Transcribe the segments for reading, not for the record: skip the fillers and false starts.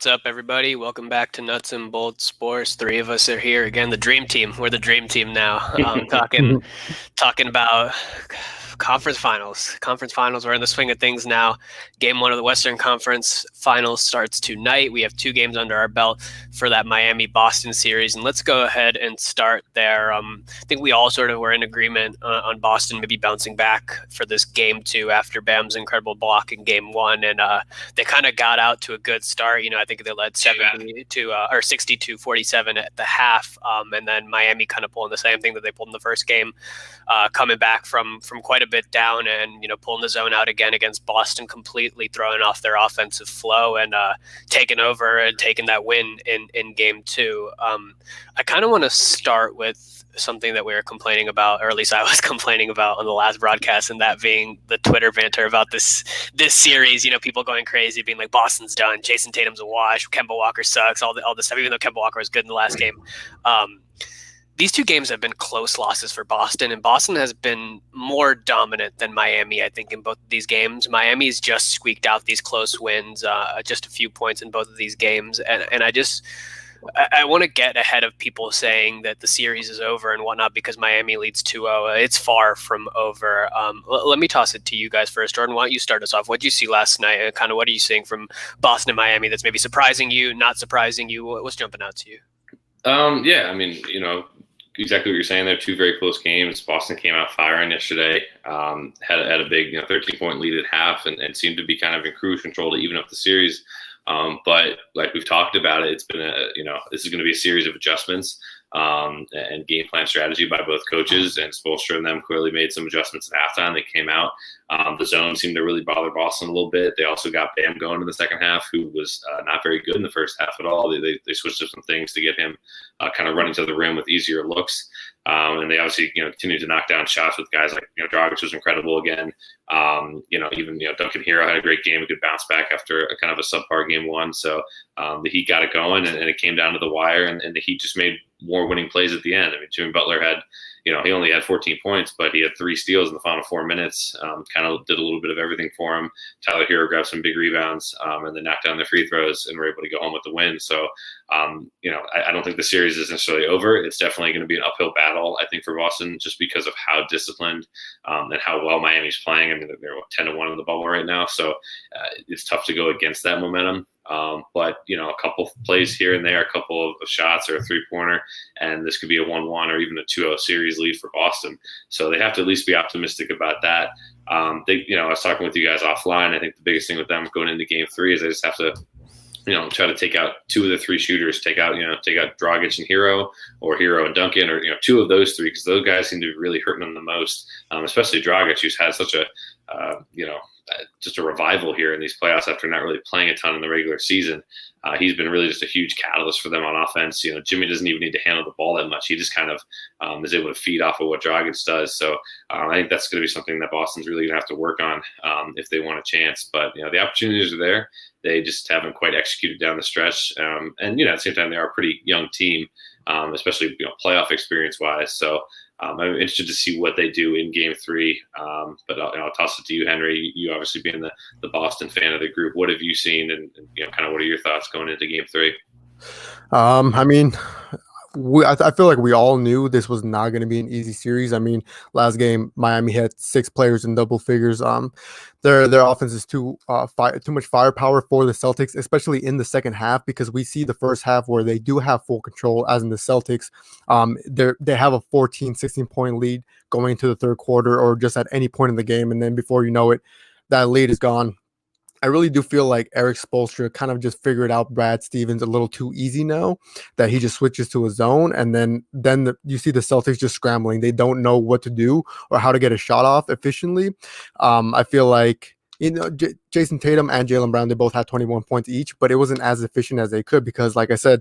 What's up, everybody? Welcome back to Nuts and Bolts Sports. Three of us are here again. The dream team. We're the dream team now. Talking about conference finals. Conference finals. We're in the swing of things now. Game one of the Western Conference Finals starts tonight. We have 2 games under our belt for that Miami-Boston series, and let's go ahead and start there. I think we all sort of were in agreement on Boston maybe bouncing back for this game 2 after Bam's incredible block in game 1, and they kind of got out to a good start. I think they led 62-47 at the half, and then Miami kind of pulling the same thing that they pulled in the first game, coming back from quite a bit down and pulling the zone out again against Boston, completely throwing off their offensive flow and taking over and taking that win in game 2. I kind of want to start with something that we were complaining about, or at least I was complaining about on the last broadcast, and that being the Twitter banter about this series. People going crazy, being like, Boston's done, Jason Tatum's a wash, Kemba Walker sucks, all this stuff, even though Kemba Walker was good in the last game. These 2 games have been close losses for Boston, and Boston has been more dominant than Miami, I think, in both of these games. Miami's just squeaked out these close wins, just a few points in both of these games, and I want to get ahead of people saying that the series is over and whatnot because Miami leads 2-0. It's far from over. Let me toss it to you guys first. Jordan, why don't you start us off? What did you see last night? And kind of what are you seeing from Boston and Miami that's maybe surprising you, not surprising you? What's jumping out to you? Exactly what you're saying. They're 2 very close games. Boston came out firing yesterday, had a big 13-point lead at half and seemed to be kind of in cruise control to even up the series. But like we've talked about it, it's been this is going to be a series of adjustments and game plan strategy by both coaches, and Spoelstra and them clearly made some adjustments at halftime. They came out. The zone seemed to really bother Boston a little bit. They also got Bam going in the second half, who was not very good in the first half at all. They switched up some things to get him kind of running to the rim with easier looks. And they obviously, continued to knock down shots with guys like, Dragic was incredible again. Even Duncan Hero had a great game, a good bounce back after a kind of a subpar game 1. So the Heat got it going, and it came down to the wire, and the Heat just made more winning plays at the end. Jimmy Butler had, he only had 14 points, but he had 3 steals in the final 4 minutes. Kind of did a little bit of everything for him. Tyler Hero grabbed some big rebounds, and then knocked down their free throws, and were able to go home with the win. So, I don't think the series is necessarily over. It's definitely going to be an uphill battle, I think, for Boston, just because of how disciplined and how well Miami's playing. They're 10-1 in the bubble right now, so it's tough to go against that momentum. But a couple plays here and there, a couple of shots or a 3-pointer, and this could be a 1-1 or even a 2-0 series lead for Boston. So they have to at least be optimistic about that. I was talking with you guys offline. I think the biggest thing with them going into game 3 is they just have to, try to take out 2 of the 3 shooters, take out Dragic and Hero, or Hero and Duncan, or 2 of those 3, because those guys seem to be really hurting them the most, especially Dragic, who's had such a just a revival here in these playoffs after not really playing a ton in the regular season. He's been really just a huge catalyst for them on offense. Jimmy doesn't even need to handle the ball that much. He just kind of is able to feed off of what Dragic does. So I think that's going to be something that Boston's really going to have to work on if they want a chance. But, the opportunities are there. They just haven't quite executed down the stretch. And, at the same time, they are a pretty young team, especially, playoff experience-wise. So I'm interested to see what they do in game 3. But I'll toss it to you, Henry. You obviously being the Boston fan of the group. What have you seen, and kind of what are your thoughts going into game 3? I feel like we all knew this was not going to be an easy series. Last game, Miami had 6 players in double figures. Their offense is too much firepower for the Celtics, especially in the second half, because we see the first half where they do have full control, as in the Celtics. They have a 14, 16-point lead going into the third quarter, or just at any point in the game, and then before you know it, that lead is gone. I really do feel like Eric Spoelstra kind of just figured out Brad Stevens a little too easy now, that he just switches to a zone, and then you see the Celtics just scrambling. They don't know what to do or how to get a shot off efficiently. I feel like Jason Tatum and Jaylen Brown, they both had 21 points each, but it wasn't as efficient as they could, because like I said,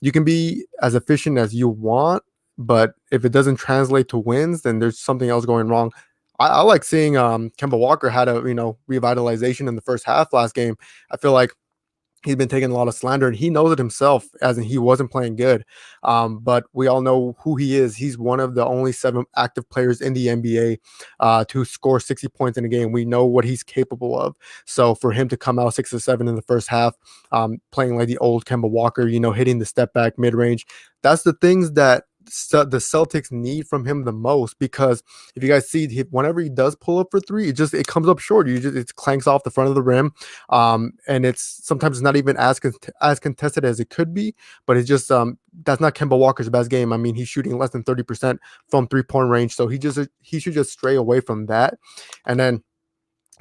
you can be as efficient as you want, but if it doesn't translate to wins, then there's something else going wrong. I like seeing Kemba Walker had a revitalization in the first half last game. I feel like He's been taking a lot of slander, and he knows it himself, as in he wasn't playing good. But we all know who he is. He's one of the only 7 active players in the NBA to score 60 points in a game. We know what he's capable of. So for him to come out 6 or 7 in the first half, playing like the old Kemba Walker, hitting the step back mid range, that's the things that the Celtics need from him the most, because if you guys see, whenever he does pull up for 3, it comes up short. It clanks off the front of the rim, and it's sometimes not even as contested as it could be. But it's just that's not Kemba Walker's best game. I mean, he's shooting less than 30% from 3-point range, so he should just stray away from that. And then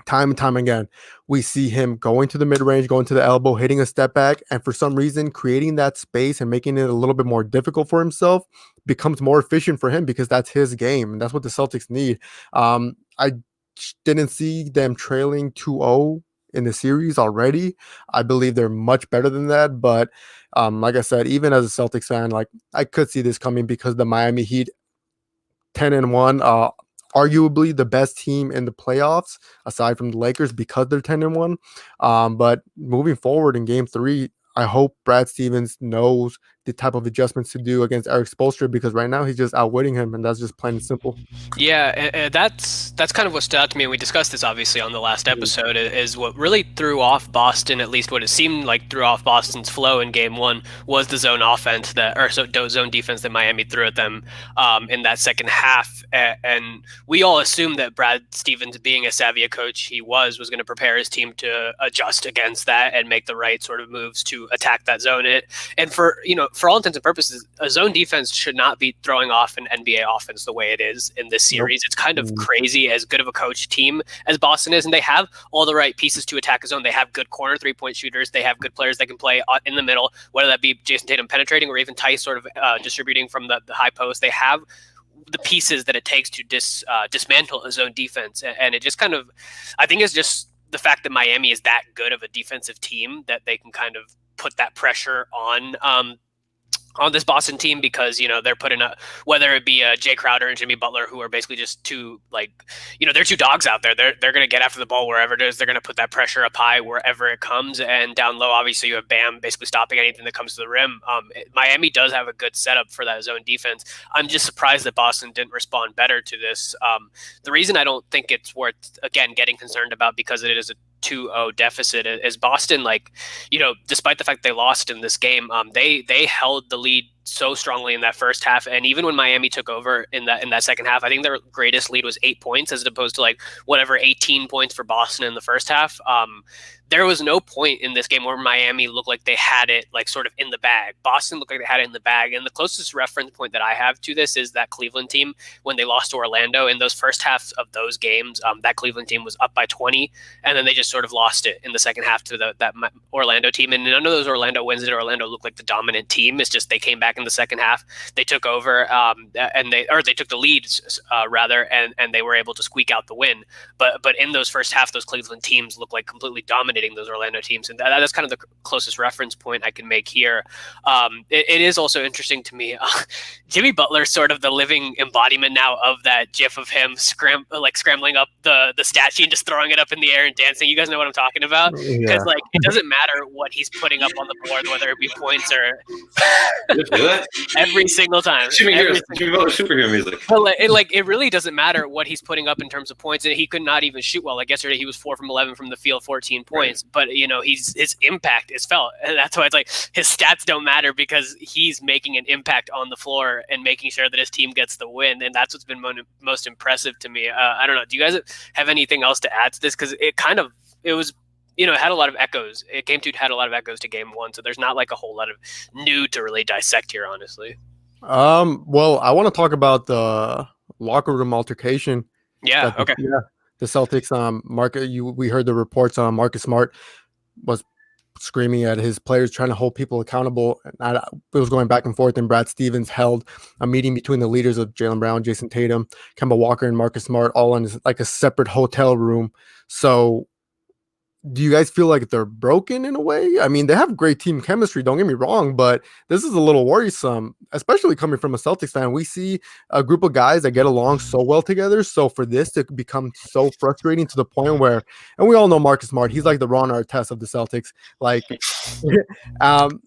time and time again, we see him going to the mid-range, going to the elbow, hitting a step back, and for some reason, creating that space and making it a little bit more difficult for himself becomes more efficient for him, because that's his game, and that's what the Celtics need. I didn't see them trailing 2-0 in the series already. I believe they're much better than that, but like I said, even as a Celtics fan, like, I could see this coming, because the Miami Heat 10-1, arguably the best team in the playoffs aside from the Lakers, because they're 10-1. But moving forward in game 3, I hope Brad Stevens knows the type of adjustments to do against Eric Spoelstra, because right now he's just outwitting him, and that's just plain and simple. Yeah, and that's kind of what stood out to me, and we discussed this obviously on the last episode, is what really threw off Boston, at least what it seemed like threw off Boston's flow in game 1, was the zone offense zone defense that Miami threw at them in that second half. And we all assumed that Brad Stevens, being a savvy coach he was going to prepare his team to adjust against that and make the right sort of moves to attack that zone. And for all intents and purposes, a zone defense should not be throwing off an NBA offense the way it is in this series. Nope. It's kind of crazy, as good of a coach team as Boston is, and they have all the right pieces to attack a zone. They have good corner 3-point shooters. They have good players that can play in the middle, whether that be Jason Tatum penetrating or even Tice sort of distributing from the high post. They have the pieces that it takes to dismantle a zone defense. And it just kind of, I think it's just the fact that Miami is that good of a defensive team that they can kind of put that pressure on this Boston team, because they're putting up, whether it be Jay Crowder and Jimmy Butler, who are basically just two, they're two dogs out there. They're going to get after the ball wherever it is. They're going to put that pressure up high wherever it comes, and down low, obviously you have Bam basically stopping anything that comes to the rim. Miami does have a good setup for that zone defense. I'm just surprised that Boston didn't respond better to this. The reason I don't think it's worth, again, getting concerned about, because it is a 2-0 deficit, is Boston, despite the fact they lost in this game, they held the lead so strongly in that first half, and even when Miami took over in that second half, I think their greatest lead was 8 points, as opposed to 18 points for Boston in the first half. There was no point in this game where Miami looked like they had it sort of in the bag. Boston looked like they had it in the bag, and the closest reference point that I have to this is that Cleveland team when they lost to Orlando. In those first halves of those games, that Cleveland team was up by 20, and then they just sort of lost it in the second half to that Orlando team. And none of those Orlando wins did Orlando look like the dominant team. It's just they came back in the second half, they took over, and they took the lead rather, and they were able to squeak out the win. But in those first half, those Cleveland teams look like completely dominating those Orlando teams, and that's kind of the closest reference point I can make here. It is also interesting to me, Jimmy Butler, sort of the living embodiment now of that GIF of him scrambling up the stat sheet and just throwing it up in the air and dancing. You guys know what I'm talking about? Because it doesn't matter what he's putting up on the board, whether it be points or every single time. Jimmy Butler superhero music. It really doesn't matter what he's putting up in terms of points, and he could not even shoot well. Yesterday, he was 4 from 11 from the field, 14 points. Right. But his impact is felt, and that's why it's his stats don't matter, because he's making an impact on the floor and making sure that his team gets the win, and that's what's been most impressive to me. I don't know. Do you guys have anything else to add to this? Because it had a lot of echoes. Had a lot of echoes to game 1, so there's not a whole lot of new to really dissect here, honestly. Well, I want to talk about the locker room altercation. Yeah. Okay. The Celtics, we heard the reports on Marcus Smart was screaming at his players, trying to hold people accountable. And it was going back and forth, and Brad Stevens held a meeting between the leaders of Jaylen Brown, Jason Tatum, Kemba Walker, and Marcus Smart, all in a separate hotel room. So do you guys feel like they're broken in a way? I mean, they have great team chemistry, don't get me wrong, but this is a little worrisome, especially coming from a Celtics fan. We see a group of guys that get along so well together. So for this to become so frustrating to the point where, and we all know Marcus Smart, he's like the Ron Artest of the Celtics. Like,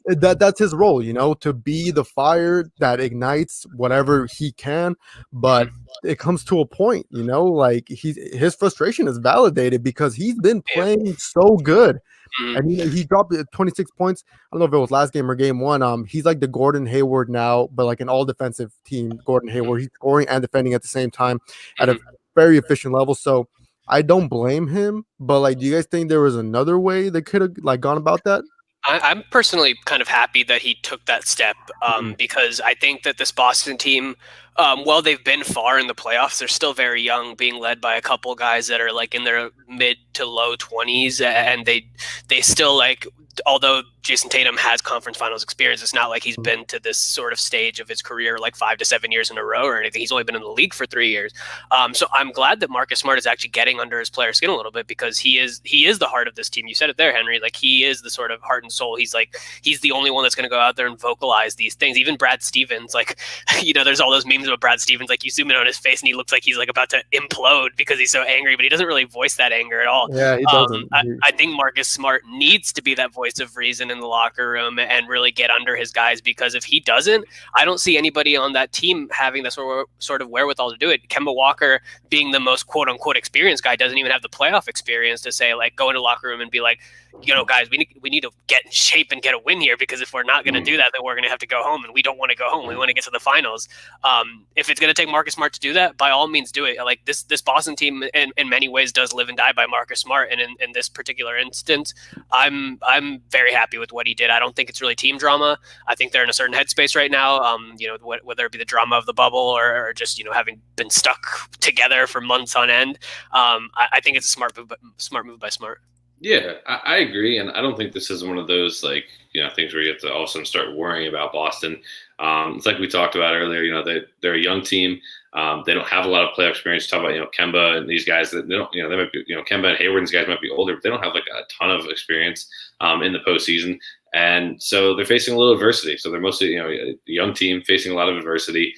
that's his role, to be the fire that ignites whatever he can. But it comes to a point, like his frustration is validated because he's been playing so good. And he dropped 26 points. I don't know if it was last game or game one. He's like the Gordon Hayward now, but like an all defensive team. Gordon Hayward, he's scoring and defending at the same time at a very efficient level. So I don't blame him, but like, do you guys think there was another way they could have like gone about that? I'm personally kind of happy that he took that step because I think that this Boston team, while they've been far in the playoffs, they're still very young, being led by a couple guys that are like in their mid to low 20s, and they still like. Although Jason Tatum has conference finals experience, it's not like he's been to this sort of stage of his career like 5 to 7 years in a row or anything. He's only been in the league for 3 years. So I'm glad that Marcus Smart is actually getting under his player skin a little bit because he is the heart of this team. You said it there, Henry. Like he is the sort of heart and soul. He's the only one that's going to go out there and vocalize these things. Even Brad Stevens, like, there's all those memes about Brad Stevens. Like you zoom in on his face and he looks like he's like about to implode because he's so angry, but he doesn't really voice that anger at all. Yeah, he doesn't. I think Marcus Smart needs to be that voice of reason in the locker room and really get under his guys, because if he doesn't, I don't see anybody on that team having the sort of wherewithal to do it. Kemba Walker, being the most quote unquote experienced guy, doesn't even have the playoff experience to say like go into the locker room and be like, guys, we need to get in shape and get a win here, because if we're not going to do that, then we're going to have to go home, and we don't want to go home. We want to get to the finals. If it's going to take Marcus Smart to do that, by all means do it. Like this Boston team in many ways does live and die by Marcus Smart, and in this particular instance, I'm very happy with what he did. I don't think it's really team drama. I think they're in a certain headspace right now. Whether it be the drama of the bubble or just having been stuck together for months on end. I think it's a smart move by Smart. Yeah, I agree, and I don't think this is one of those things where you have to all of a sudden start worrying about Boston. It's like we talked about earlier. They're a young team. They don't have a lot of playoff experience. Talk about Kemba and these guys that they don't. They might be Kemba and Hayward and these guys might be older, but they don't have like a ton of experience in the postseason. And so they're facing a little adversity. So they're mostly, a young team facing a lot of adversity.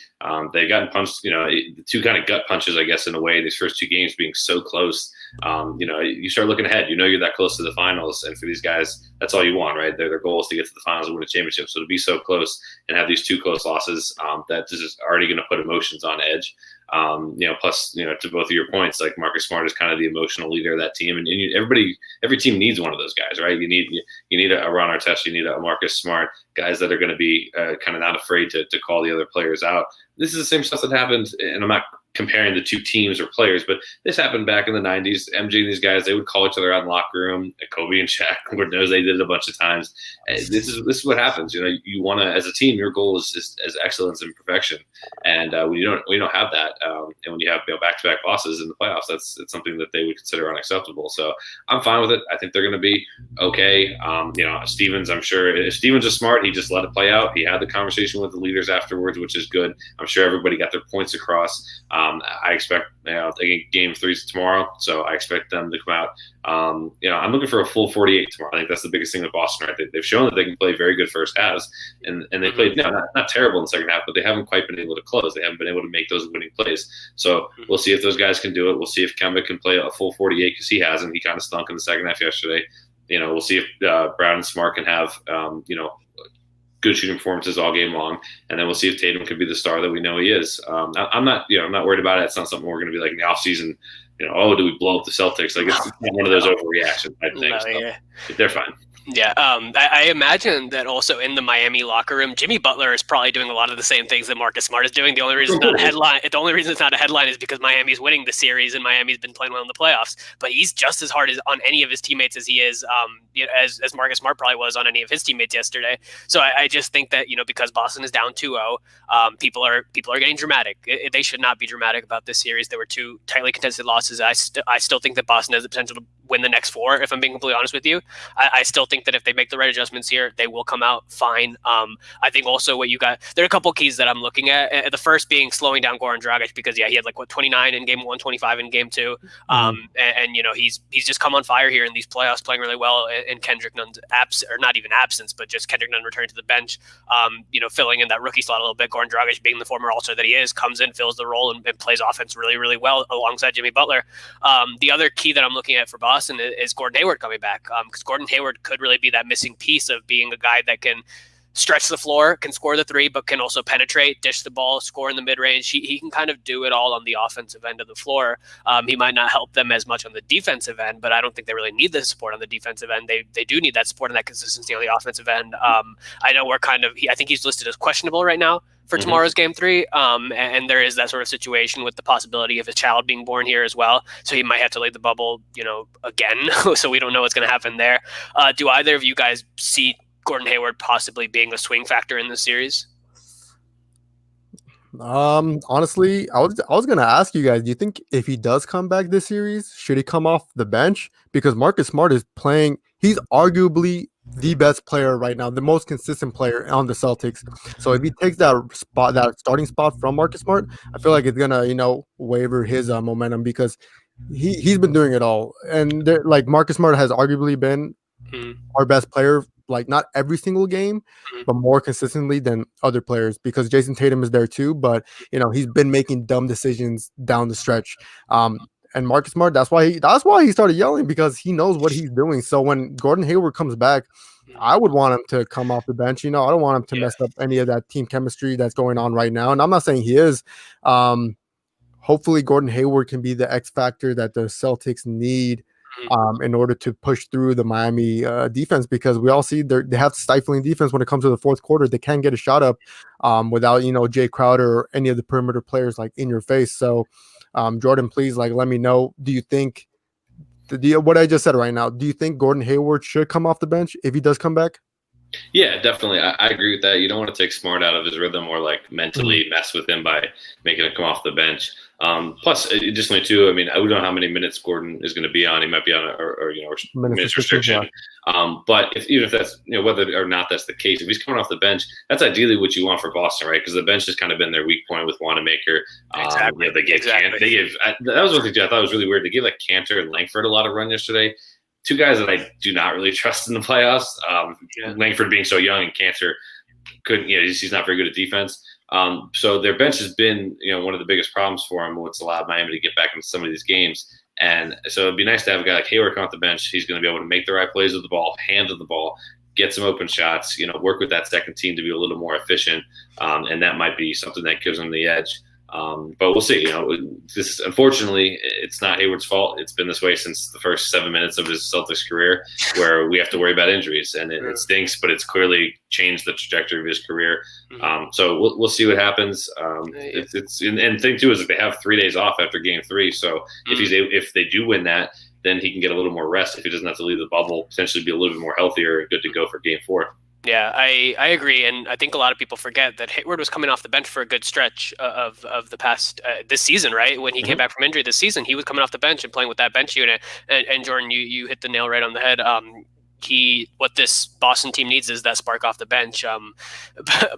They've gotten punched, the two kind of gut punches, I guess, in a way, these first two games being so close. You start looking ahead, you're that close to the finals. And for these guys, that's all you want, right? Their goal is to get to the finals and win a championship. So to be so close and have these two close losses, that this is already going to put emotions on edge. Plus, to both of your points, like Marcus Smart is kind of the emotional leader of that team, and every team needs one of those guys, right? You need a Ron Artest, you need a Marcus Smart, guys that are going to be kind of not afraid to call the other players out. This is the same stuff that happened, and I'm not comparing the two teams or players, but this happened back in the 90s. MJ and these guys, they would call each other out in the locker room. Kobe and Shaq, Lord knows they did it a bunch of times. This is what happens. You want to, as a team, your goal is excellence and perfection. And when you don't have that, and when you have back-to-back losses in the playoffs, it's something that they would consider unacceptable. So I'm fine with it. I think they're going to be okay. Stevens, I'm sure if Stevens is smart, he just let it play out. He had the conversation with the leaders afterwards, which is good. I'm sure everybody got their points across. I expect, game 3's tomorrow, so I expect them to come out. I'm looking for a full 48 tomorrow. I think that's the biggest thing with Boston, right? They've shown that they can play very good first halves, and they played not terrible in the second half, but they haven't quite been able to close. They haven't been able to make those winning plays. So we'll see if those guys can do it. We'll see if Kemba can play a full 48, because he hasn't. He kind of stunk in the second half yesterday. We'll see if Brown and Smart can have good shooting performances all game long, and then we'll see if Tatum can be the star that we know he is. I'm not worried about it. It's not something we're going to be like in the offseason, do we blow up the Celtics? Like it's one of those overreaction type things. Yeah. They're fine. Yeah, I imagine that also in the Miami locker room, Jimmy Butler is probably doing a lot of the same things that Marcus Smart is doing. The only reason it's not a headline is because Miami's winning the series and Miami's been playing well in the playoffs. But he's just as hard on any of his teammates as he is, as Marcus Smart probably was on any of his teammates yesterday. So I just think that because Boston is down 2-0, people are getting dramatic. They should not be dramatic about this series. There were two tightly contested losses. I still think that Boston has the potential to win the next 4, if I'm being completely honest with you. I still think that if they make the right adjustments here, they will come out fine. I think also what you got, there are a couple of keys that I'm looking at. The first being slowing down Goran Dragic, because he had 29 in game 1, 25 in game 2. And he's just come on fire here in these playoffs, playing really well. And Kendrick Nunn's or not even absence, but just Kendrick Nunn returning to the bench, filling in that rookie slot a little bit. Goran Dragic, being the former All-Star that he is, comes in, fills the role, and plays offense really, really well alongside Jimmy Butler. The other key that I'm looking at for Boston is Gordon Hayward coming back, because Gordon Hayward could really be that missing piece of being a guy that can stretch the floor, can score the 3, but can also penetrate, dish the ball, score in the mid-range. He can kind of do it all on the offensive end of the floor. He might not help them as much on the defensive end, but I don't think they really need the support on the defensive end. They do need that support and that consistency on the offensive end. I know I think he's listed as questionable right now for tomorrow's game 3. And there is that sort of situation with the possibility of a child being born here as well. So he might have to leave the bubble, again. So we don't know what's going to happen there. Do either of you guys see Gordon Hayward possibly being a swing factor in this series? Honestly, I was gonna ask you guys, do you think if he does come back this series, should he come off the bench? Because Marcus Smart is playing, he's arguably the best player right now, the most consistent player on the Celtics. So if he takes that starting spot from Marcus Smart, I feel like it's gonna, waver his momentum, because he's been doing it all. And Marcus Smart has arguably been our best player, not every single game, but more consistently than other players, because Jason Tatum is there too, but he's been making dumb decisions down the stretch. And Marcus Smart, that's why he started yelling, because he knows what he's doing. So when Gordon Hayward comes back, I would want him to come off the bench. I don't want him to mess up any of that team chemistry that's going on right now. And I'm not saying he is. Hopefully Gordon Hayward can be the X factor that the Celtics need in order to push through the Miami defense, because we all see they have stifling defense when it comes to the fourth quarter. They can't get a shot up without Jay Crowder or any of the perimeter players in your face. So Jordan, please let me know, do you think what I just said right now, do you think Gordon Hayward should come off the bench if he does come back? Yeah, definitely. I agree with that. You don't want to take Smart out of his rhythm or mentally mess with him by making him come off the bench. Plus, additionally, too, we don't know how many minutes Gordon is going to be on. He might be on minutes restriction. But even if that's whether or not that's the case, if he's coming off the bench, that's ideally what you want for Boston, right? Because the bench has kind of been their weak point with Wanamaker. Exactly. That was one thing I thought was really weird. They gave Cantor and Langford a lot of run yesterday. Two guys that I do not really trust in the playoffs. Langford being so young, and Cantor couldn't. He's not very good at defense. So their bench has been, one of the biggest problems for him. What's allowed Miami to get back into some of these games. And so it'd be nice to have a guy like Hayward come off the bench. He's going to be able to make the right plays with the ball, handle the ball, get some open shots. Work with that second team to be a little more efficient. And that might be something that gives him the edge. But we'll see. This unfortunately, it's not Hayward's fault. It's been this way since the first 7 minutes of his Celtics career, where we have to worry about injuries, and it stinks. But it's clearly changed the trajectory of his career. So we'll see what happens. And the thing too is that they have 3 days off after Game 3. So if they do win that, then he can get a little more rest. If he doesn't have to leave the bubble, potentially be a little bit more healthier and good to go for Game 4. Yeah, I agree, and I think a lot of people forget that Hayward was coming off the bench for a good stretch of the past this season, right? When he came back from injury this season, he was coming off the bench and playing with that bench unit. And Jordan, you hit the nail right on the head. What this Boston team needs is that spark off the bench.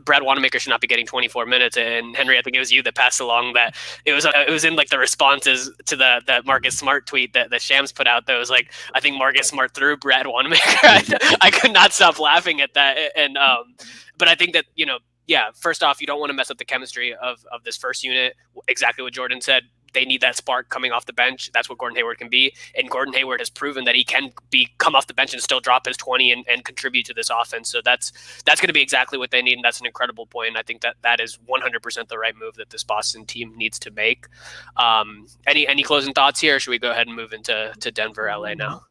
Brad Wanamaker should not be getting 24 minutes. And Henry, I think it was you that passed along that it was in the responses to that Marcus Smart tweet that Shams put out. That was I think Marcus Smart threw Brad Wanamaker. I could not stop laughing at that. And but I think that first off, you don't want to mess up the chemistry of this first unit. Exactly what Jordan said. They need that spark coming off the bench. That's what Gordon Hayward can be. And Gordon Hayward has proven that he can come off the bench and still drop his 20 and contribute to this offense. So that's going to be exactly what they need. And that's an incredible point. And I think that is 100% the right move that this Boston team needs to make. Any closing thoughts here? Or should we go ahead and move into Denver, LA now?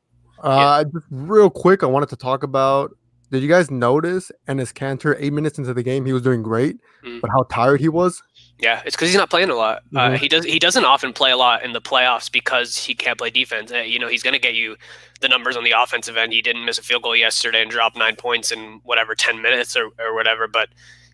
Just real quick, I wanted to talk about, did you guys notice Enes Kanter 8 minutes into the game, he was doing great, but how tired he was? Yeah, it's because he's not playing a lot. He doesn't often play a lot in the playoffs because he can't play defense. He's going to get you the numbers on the offensive end. He didn't miss a field goal yesterday and dropped 9 points in 10 minutes or whatever. But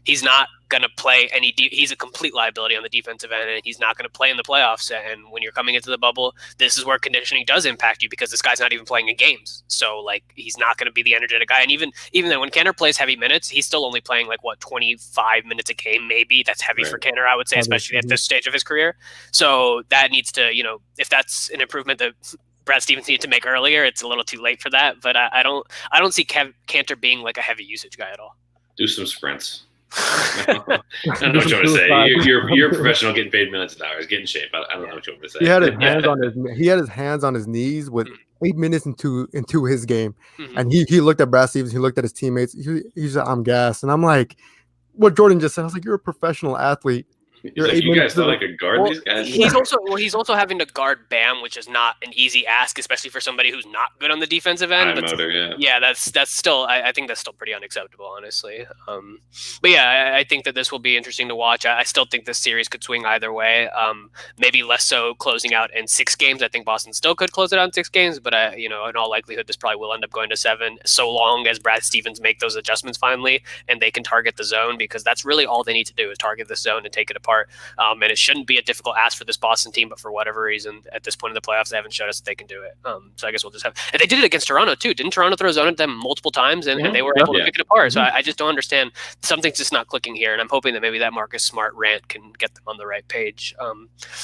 he's not going to play any. He's a complete liability on the defensive end, and he's not going to play in the playoffs. And when you're coming into the bubble, this is where conditioning does impact you because this guy's not even playing in games. So like he's not going to be the energetic guy. And even then, when Kanter plays heavy minutes, he's still only playing like 25 minutes a game, maybe. That's heavy for Kanter, I would say, especially at this stage of his career. So that needs to, if that's an improvement that Brad Stevens needed to make earlier, it's a little too late for that. But I don't see Kanter being like a heavy usage guy at all. Do some sprints. I don't know what you want to say. You're a professional getting paid millions of dollars. Get in shape. I don't know what you want to say. He had his hands on his knees with 8 minutes into his game, and he looked at Brad Stevens. He looked at his teammates. He said, "I'm gassed," and I'm like, what Jordan just said. I was like, "You're a professional athlete. You guys don't like a guard these guys." He's also having to guard Bam, which is not an easy ask, especially for somebody who's not good on the defensive end. That's still I think that's still pretty unacceptable, honestly. But yeah, I think that this will be interesting to watch. I still think this series could swing either way. Maybe less so closing out in 6 games. I think Boston still could close it out in 6 games, but in all likelihood, this probably will end up going to 7, so long as Brad Stevens make those adjustments finally and they can target the zone, because that's really all they need to do is target the zone and take it apart. And it shouldn't be a difficult ask for this Boston team, but for whatever reason, at this point in the playoffs, they haven't showed us that they can do it. So I guess we'll just have. And they did it against Toronto too. Didn't Toronto throw a zone at them multiple times, and they were able to pick it apart? So I just don't understand. Something's just not clicking here, and I'm hoping that maybe that Marcus Smart rant can get them on the right page.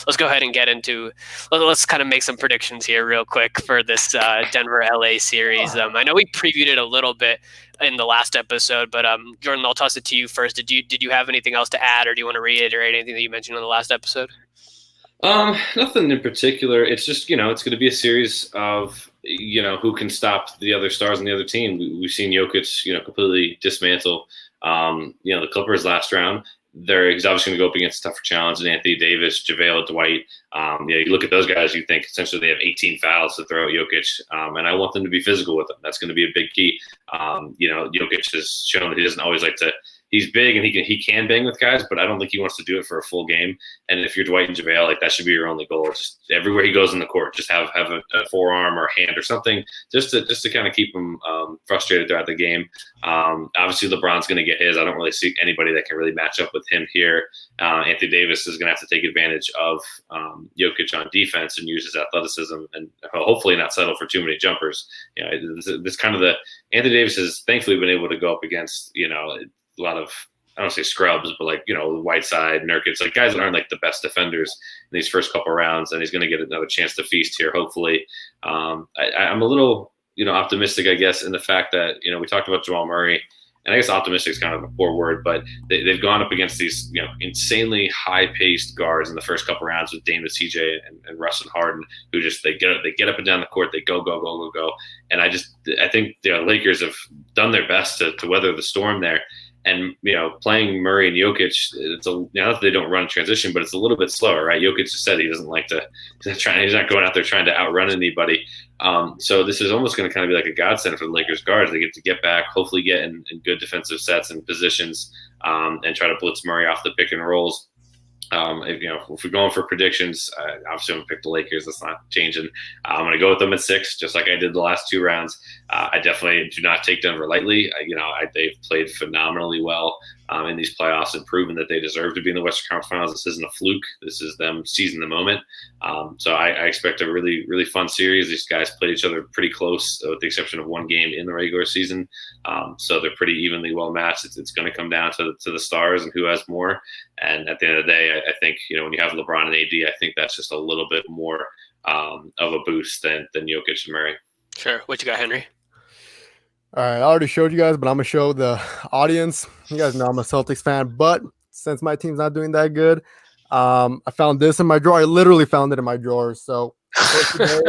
Let's go ahead and get into. Let's kind of make some predictions here real quick for this Denver LA series. I know we previewed it a little bit in the last episode, but Jordan, I'll toss it to you first. Did you have anything else to add, or do you want to reiterate anything that you mentioned on the last episode? Nothing in particular. It's just it's going to be a series of who can stop the other stars on the other team. We've seen Jokic completely dismantle the Clippers last round. He's obviously going to go up against a tougher challenge than Anthony Davis, JaVale, Dwight. You look at those guys, you think essentially they have 18 fouls to throw at Jokic, and I want them to be physical with them. That's going to be a big key. Jokic has shown that he doesn't always like to. He's big and he can bang with guys, but I don't think he wants to do it for a full game. And if you're Dwight and JaVale, like that should be your only goal. Just everywhere he goes in the court, just have a forearm or hand or something, just to kind of keep him frustrated throughout the game. Obviously, LeBron's going to get his. I don't really see anybody that can really match up with him here. Anthony Davis is going to have to take advantage of Jokic on defense and use his athleticism, and hopefully not settle for too many jumpers. This kind of Anthony Davis has thankfully been able to go up against a lot of, I don't say scrubs, but like, Whiteside, Nurkic, like guys that aren't like the best defenders in these first couple rounds, and he's going to get another chance to feast here, hopefully. I'm a little, optimistic, I guess, in the fact that, we talked about Jamal Murray, and I guess optimistic is kind of a poor word, but they've gone up against these, insanely high-paced guards in the first couple rounds with Dame, CJ, and Russ and Harden, who just they get up and down the court, they go, and I think the Lakers have done their best to weather the storm there. And, playing Murray and Jokic, not that they don't run transition, but it's a little bit slower, right? Jokic just said he doesn't like he's not going out there trying to outrun anybody. So this is almost going to kind of be like a godsend for the Lakers guards. They get to get back, hopefully get in good defensive sets and positions, and try to blitz Murray off the pick and rolls. If we're going for predictions, obviously I'm going to pick the Lakers. That's not changing. I'm going to go with them at 6, just like I did the last 2 rounds. I definitely do not take Denver lightly. They've played phenomenally well in these playoffs and proven that they deserve to be in the Western Conference Finals. This isn't a fluke. This is them seizing the moment. So I expect a really, really fun series. These guys played each other pretty close, with the exception of one game in the regular season. So they're pretty evenly well matched. It's going to come down to the stars and who has more. And at the end of the day, I think, when you have LeBron and AD, I think that's just a little bit more of a boost than Jokic and Murray. Sure. What you got, Henry? All right, I already showed you guys, but I'm going to show the audience. You guys know I'm a Celtics fan, but since my team's not doing that good, I found this in my drawer. I literally found it in my drawer. So today,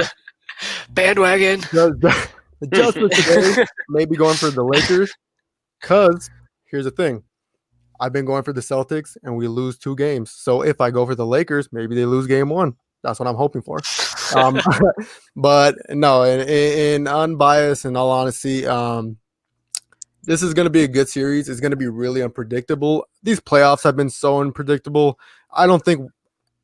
bandwagon. Just for today, maybe going for the Lakers, because here's the thing. I've been going for the Celtics, and we lose 2 games. So if I go for the Lakers, maybe they lose game 1. That's what I'm hoping for. But no, in unbiased and all honesty, this is going to be a good series. It's going to be really unpredictable. These playoffs have been so unpredictable. I don't think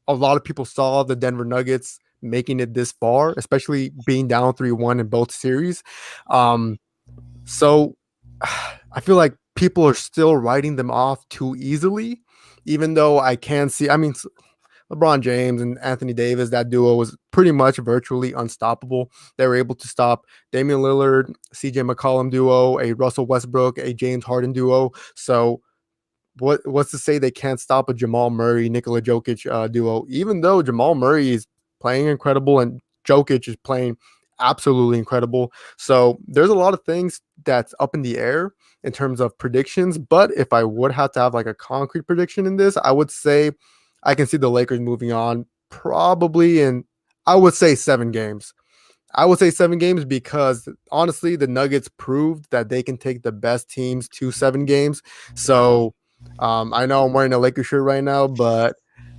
a lot of people saw the Denver Nuggets making it this far, especially being down 3-1 in both series. So I feel like people are still writing them off too easily, even though I can see, I mean, LeBron James and Anthony Davis, that duo was pretty much virtually unstoppable. They were able to stop Damian Lillard, CJ McCollum duo, a Russell Westbrook, a James Harden duo. So what's to say they can't stop a Jamal Murray, Nikola Jokic duo, even though Jamal Murray is playing incredible and Jokic is playing absolutely incredible. So there's a lot of things that's up in the air in terms of predictions. But if I would have to have like a concrete prediction in this, I would say I can see the Lakers moving on probably in, I would say 7 games. I would say 7 games because honestly, the Nuggets proved that they can take the best teams to 7 games. So I know I'm wearing a Lakers shirt right now, but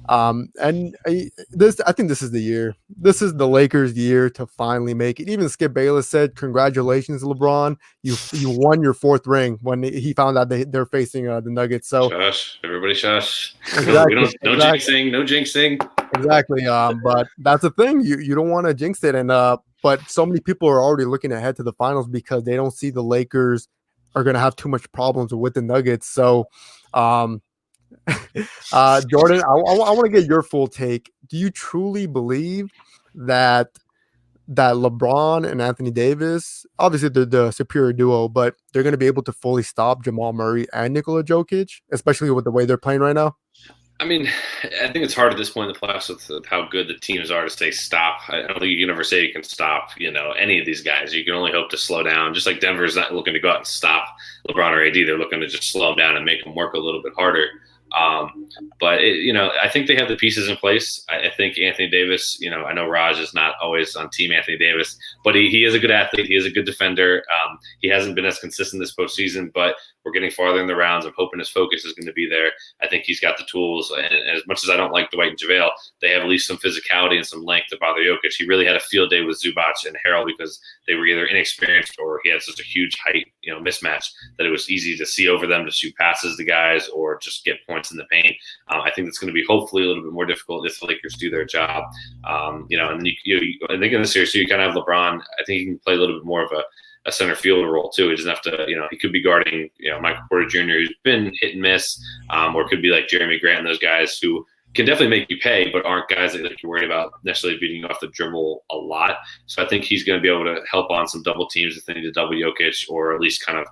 I think this is the year. This is the Lakers' year to finally make it. Even Skip Bayless said, "Congratulations, LeBron! You won your 4th ring." When he found out they're facing the Nuggets. So shush, everybody, shush. Exactly, No jinxing, no jinxing. Exactly. But that's the thing. You don't want to jinx it, and but so many people are already looking ahead to the finals because they don't see the Lakers are going to have too much problems with the Nuggets. So, Jordan, I want to get your full take. Do you truly believe that LeBron and Anthony Davis, obviously they're the superior duo, but they're going to be able to fully stop Jamal Murray and Nikola Jokic, especially with the way they're playing right now? I mean, I think it's hard at this point in the playoffs with how good the teams are to say stop. I don't think you can ever say you can stop, any of these guys. You can only hope to slow down. Just like Denver's not looking to go out and stop LeBron or AD. They're looking to just slow them down and make them work a little bit harder. But I think they have the pieces in place. I think Anthony Davis, I know Raj is not always on team Anthony Davis, but he is a good athlete. He is a good defender. He hasn't been as consistent this postseason, but we're getting farther in the rounds. I'm hoping his focus is going to be there. I think he's got the tools. And as much as I don't like Dwight and JaVale, they have at least some physicality and some length to bother Jokic. He really had a field day with Zubac and Harrell because they were either inexperienced or he had such a huge height, mismatch that it was easy to see over them to shoot passes to guys or just get points in the paint. I think it's going to be hopefully a little bit more difficult if the Lakers do their job. And then I think in this series, so you kind of have LeBron. I think he can play a little bit more of a center fielder role too. He doesn't have to, he could be guarding, Michael Porter Jr., who's been hit and miss, or it could be like Jeremy Grant and those guys who can definitely make you pay, but aren't guys that you're worried about necessarily beating you off the dribble a lot. So I think he's going to be able to help on some double teams if they need to double Jokic, or at least kind of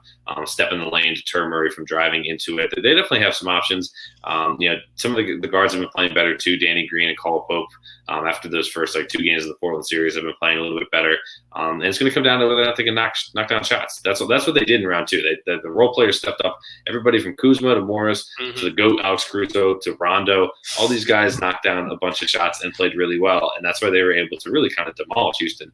step in the lane to deter Murray from driving into it. They definitely have some options. Some of the guards have been playing better too. Danny Green and Caldwell Pope, after those first 2 games of the Portland series, have been playing a little bit better. And it's going to come down to whether or not they can knock down shots. That's what they did in round 2. The role players stepped up. Everybody from Kuzma to Morris to the GOAT Alex Caruso to Rondo, all these guys knocked down a bunch of shots and played really well, and that's why they were able to really kind of demolish Houston.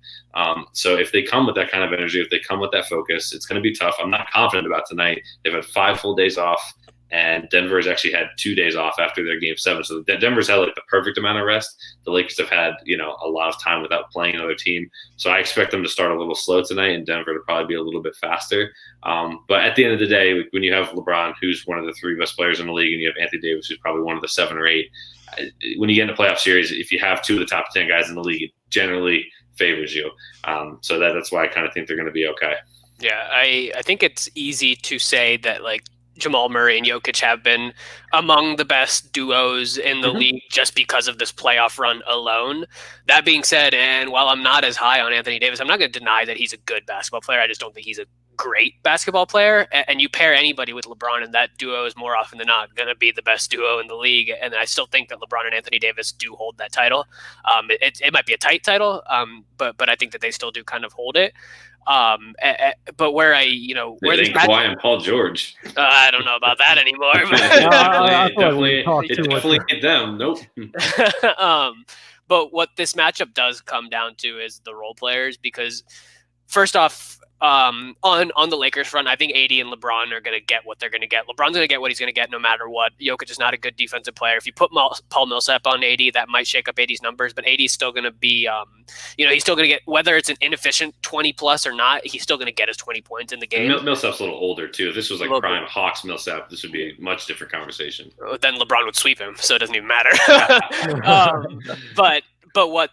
So if they come with that kind of energy, if they come with that focus, it's going to be tough. I'm not confident about tonight. They've had 5 full days off, and Denver has actually had 2 days off after their game 7. So Denver's had the perfect amount of rest. The Lakers have had, a lot of time without playing another team. So I expect them to start a little slow tonight and Denver to probably be a little bit faster. But at the end of the day, when you have LeBron, who's one of the 3 best players in the league, and you have Anthony Davis, who's probably one of the 7 or 8, when you get in a playoff series, if you have 2 of the top 10 guys in the league, it generally favors you. So that's why I kind of think they're going to be okay. Yeah, I think it's easy to say that Jamal Murray and Jokic have been among the best duos in the league just because of this playoff run alone. That being said, and while I'm not as high on Anthony Davis, I'm not going to deny that he's a good basketball player. I just don't think he's a great basketball player. And you pair anybody with LeBron, and that duo is more often than not going to be the best duo in the league. And I still think that LeBron and Anthony Davis do hold that title. It might be a tight title, but I think that they still do kind of hold it. But where where they Kawhi and Paul George. I don't know about that anymore. It definitely hit them. Nope. But what this matchup does come down to is the role players, because first off, on the Lakers front, I think AD and LeBron are going to get what they're going to get. LeBron's going to get what he's going to get no matter what. Jokic is not a good defensive player. If you put Paul Millsap on AD, that might shake up AD's numbers, but AD is still going to be, he's still going to get, whether it's an inefficient 20 plus or not, he's still going to get his 20 points in the game. Millsap's a little older too. If this was prime Hawks Millsap, this would be a much different conversation. Then LeBron would sweep him, so it doesn't even matter. But what,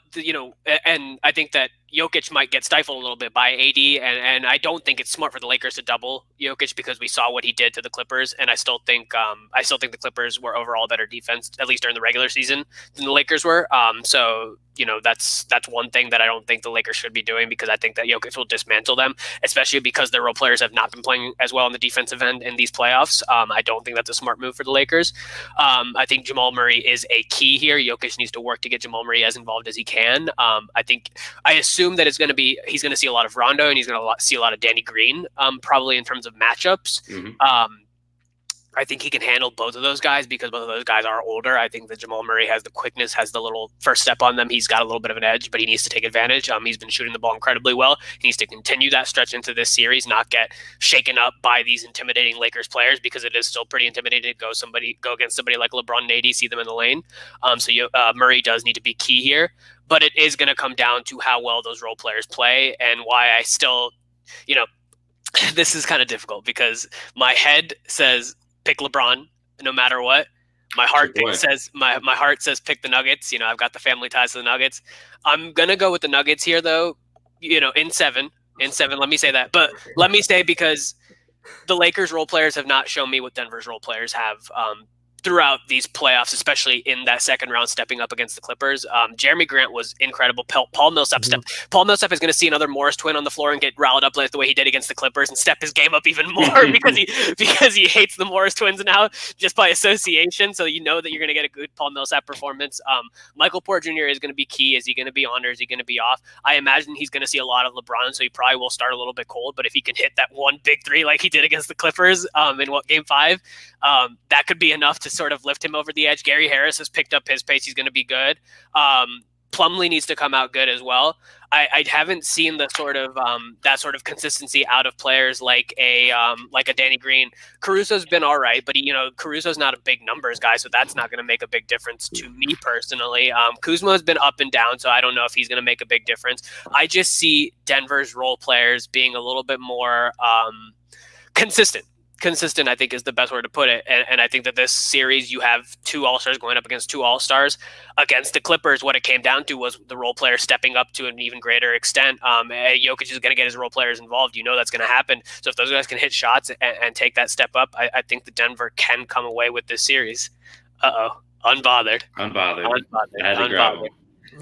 and I think that, Jokic might get stifled a little bit by AD, and I don't think it's smart for the Lakers to double Jokic because we saw what he did to the Clippers, and I still think the Clippers were overall better defense, at least during the regular season, than the Lakers were. So that's one thing that I don't think the Lakers should be doing, because I think that Jokic will dismantle them, especially because their role players have not been playing as well on the defensive end in these playoffs. I don't think that's a smart move for the Lakers. I think Jamal Murray is a key here. Jokic needs to work to get Jamal Murray as involved as he can. I assume that he's going to see a lot of Rondo, and he's going to see a lot of Danny Green, probably in terms of matchups. Mm-hmm. I think he can handle both of those guys because both of those guys are older. I think that Jamal Murray has the quickness, has the little first step on them. He's got a little bit of an edge, but he needs to take advantage. He's been shooting the ball incredibly well. He needs to continue that stretch into this series, not get shaken up by these intimidating Lakers players, because it is still pretty intimidating to go against somebody like LeBron and AD, see them in the lane. So Murray does need to be key here, but it is going to come down to how well those role players play, and why I still, this is kind of difficult, because my head says pick LeBron no matter what. My heart says pick the Nuggets. I've got the family ties to the Nuggets. I'm gonna go with the Nuggets here, though. In seven. Let me say that, but let me say, because the Lakers role players have not shown me what Denver's role players have throughout these playoffs, especially in that second round, stepping up against the Clippers. Jeremy Grant was incredible. Paul Millsap Paul Millsap is going to see another Morris twin on the floor and get riled up like the way he did against the Clippers, and step his game up even more because he hates the Morris twins now, just by association. So that you're going to get a good Paul Millsap performance. Michael Porter Jr. is going to be key. Is he going to be on, or is he going to be off? I imagine he's going to see a lot of LeBron, so he probably will start a little bit cold. But if he can hit that one big three like he did against the Clippers in Game 5, that could be enough to sort of lift him over the edge. Gary Harris has picked up his pace. He's going to be good. Plumlee needs to come out good as well. I haven't seen the sort of that sort of consistency out of players like a Danny Green. Caruso's been all right, but Caruso's not a big numbers guy, so that's not going to make a big difference to me personally. Kuzma has been up and down, so I don't know if he's going to make a big difference. I just see Denver's role players being a little bit more consistent, I think, is the best word to put it. And I think that this series, you have two All-Stars going up against two All-Stars. Against the Clippers, what it came down to was the role player stepping up to an even greater extent. Jokic is going to get his role players involved. That's going to happen. So if those guys can hit shots and take that step up, I think the Denver can come away with this series. Unbothered.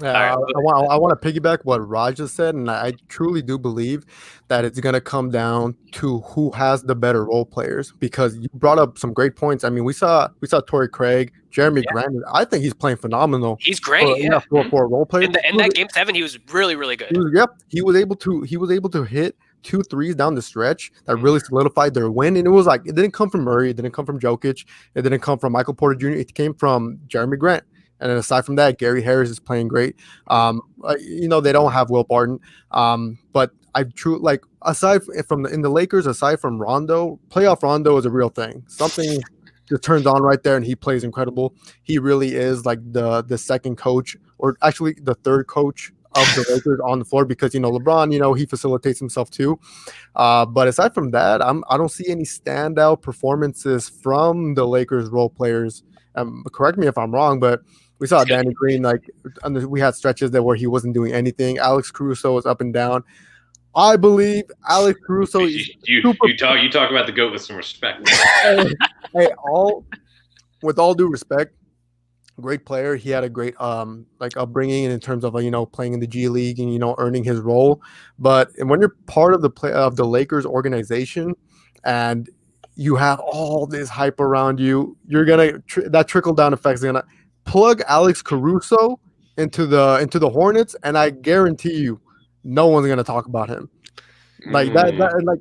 Yeah, I want to piggyback what Raj just said, and I truly do believe that it's going to come down to who has the better role players, because you brought up some great points. I mean, we saw Torrey Craig, Jeremy Grant. I think he's playing phenomenal. He's great. For a role player. In that Game 7, he was really, really good. He was able to hit 2 threes down the stretch that really solidified their win. And it was like, it didn't come from Murray, it didn't come from Jokic, it didn't come from Michael Porter Jr., it came from Jeremy Grant. And then aside from that, Gary Harris is playing great. They don't have Will Barton. But aside from in the Lakers, aside from Rondo, playoff Rondo is a real thing. Something just turns on right there, and he plays incredible. He really is like the second coach, or actually the third coach of the Lakers on the floor, because LeBron, he facilitates himself too. But aside from that, I don't see any standout performances from the Lakers role players. Correct me if I'm wrong, but we saw Danny Green, we had stretches there where he wasn't doing anything. Alex Caruso was up and down. I believe Alex Caruso is you talk about the GOAT with some respect. With all due respect, great player. He had a great upbringing in terms of playing in the G League and earning his role. But when you're part of the Lakers organization and you have all this hype around you, you're gonna that trickle down effect is gonna plug Alex Caruso into the Hornets, and I guarantee you, no one's gonna talk about him. Like that